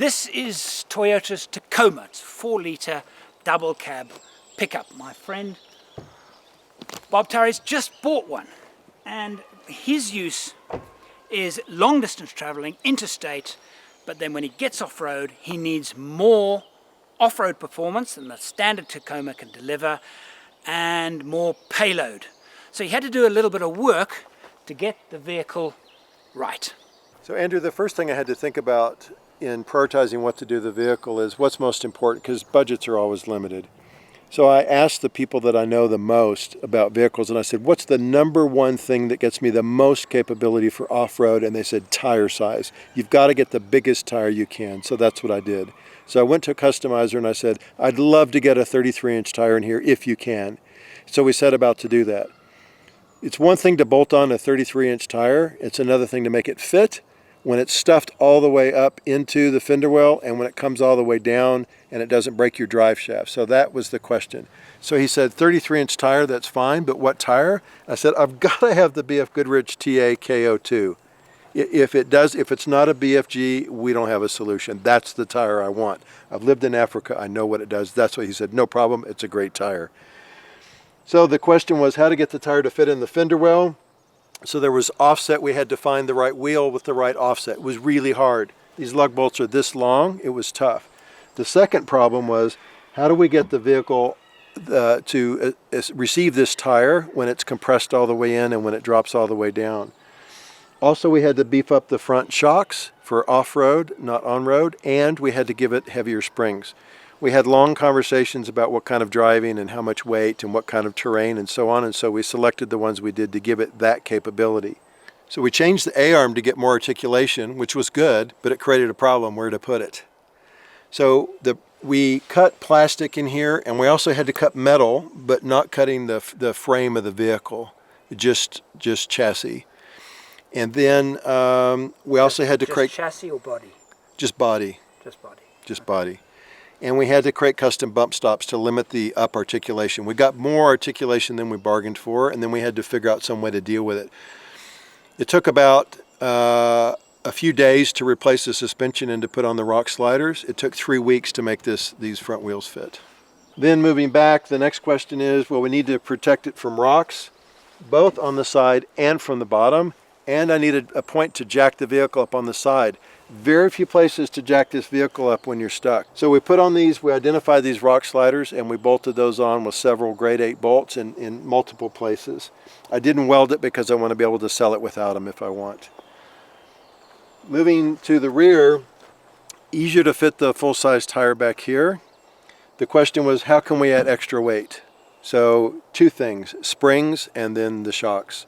This is Toyota's Tacoma. It's a 4-litre double cab pickup. My friend Bob Towry's just bought one, and his use is long distance traveling, interstate, but then when he gets off-road he needs more off-road performance than the standard Tacoma can deliver and more payload. So he had to do a little bit of work to get the vehicle right. So Andrew, the first thing I had to think about in prioritizing what to do to the vehicle is what's most important, because budgets are always limited. So I asked the people that I know the most about vehicles, and I said, what's the number one thing that gets me the most capability for off-road? And they said, tire size. You've got to get the biggest tire you can. So that's what I did. So I went to a customizer and I said, I'd love to get a 33-inch tire in here if you can. So we set about to do that. It's one thing to bolt on a 33-inch tire. It's another thing to make it fit when it's stuffed all the way up into the fender well and when it comes all the way down and it doesn't break your drive shaft. So that was the question. So he said 33-inch tire, that's fine, but what tire? I said, I've got to have the BF Goodrich TA KO2. If it's not a BFG, we don't have a solution. That's the tire I want. I've lived in Africa, I know what it does. That's what he said, no problem, it's a great tire. So the question was how to get the tire to fit in the fender well. So there was offset, we had to find the right wheel with the right offset. It was really hard. These lug bolts are this long, it was tough. The second problem was how do we get the vehicle to receive this tire when it's compressed all the way in and when it drops all the way down. Also we had to beef up the front shocks for off-road, not on-road, and we had to give it heavier springs. We had long conversations about what kind of driving and how much weight and what kind of terrain and so on, and so we selected the ones we did to give it that capability. So we changed the A-arm to get more articulation, which was good, but it created a problem where to put it. So we cut plastic in here, and we also had to cut metal, but not cutting the frame of the vehicle, just chassis. And then we also had to create... chassis or body? Just body. Just body. Just body. And we had to create custom bump stops to limit the up articulation. We got more articulation than we bargained for, and then we had to figure out some way to deal with it. It took about a few days to replace the suspension and to put on the rock sliders. It took 3 weeks to make these front wheels fit. Then moving back, the next question is, well, we need to protect it from rocks, both on the side and from the bottom, and I needed a point to jack the vehicle up on the side. Very few places to jack this vehicle up when you're stuck. So we put on these, we identified these rock sliders and we bolted those on with several grade 8 bolts in multiple places. I didn't weld it because I want to be able to sell it without them if I want. Moving to the rear, easier to fit the full-size tire back here. The question was, how can we add extra weight? So 2 things, springs and then the shocks.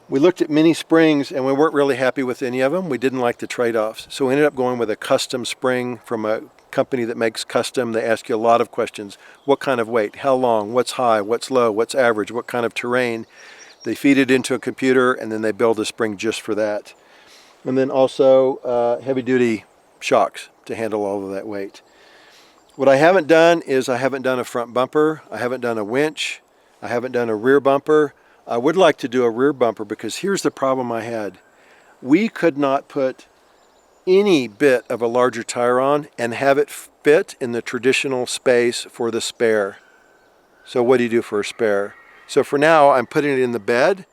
We looked at mini springs and we weren't really happy with any of them. We didn't like the trade-offs. So we ended up going with a custom spring from a company that makes custom. They ask you a lot of questions. What kind of weight? How long? What's high? What's low? What's average? What kind of terrain? They feed it into a computer and then they build a spring just for that. And then also heavy-duty shocks to handle all of that weight. What I haven't done is I haven't done a front bumper. I haven't done a winch. I haven't done a rear bumper. I would like to do a rear bumper because here's the problem I had. We could not put any bit of a larger tire on and have it fit in the traditional space for the spare. So what do you do for a spare? So for now I'm putting it in the bed.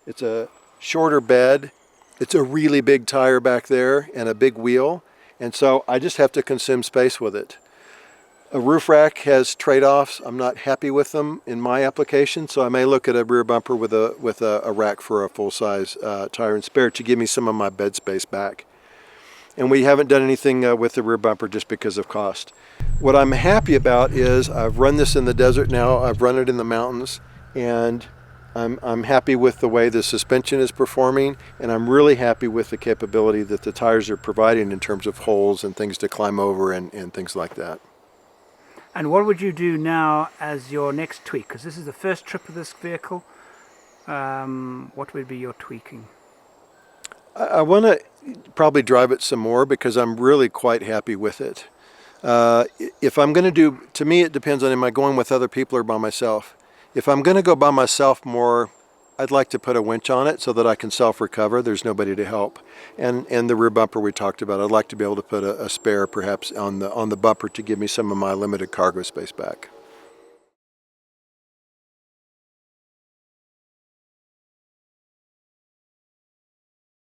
It's a shorter bed. It's a really big tire back there and a big wheel. And so I just have to consume space with it. A roof rack has trade-offs. I'm not happy with them in my application, so I may look at a rear bumper with a rack for a full-size tire and spare to give me some of my bed space back. And we haven't done anything with the rear bumper just because of cost. What I'm happy about is I've run this in the desert now, I've run it in the mountains, and I'm happy with the way the suspension is performing, and I'm really happy with the capability that the tires are providing in terms of holes and things to climb over and things like that. And what would you do now as your next tweak? Because this is the first trip of this vehicle. What would be your tweaking? I want to probably drive it some more because I'm really quite happy with it. If I'm going to do, to me it depends on am I going with other people or by myself. If I'm going to go by myself more, I'd like to put a winch on it so that I can self-recover. There's nobody to help. And the rear bumper we talked about, I'd like to be able to put a spare perhaps on the bumper to give me some of my limited cargo space back.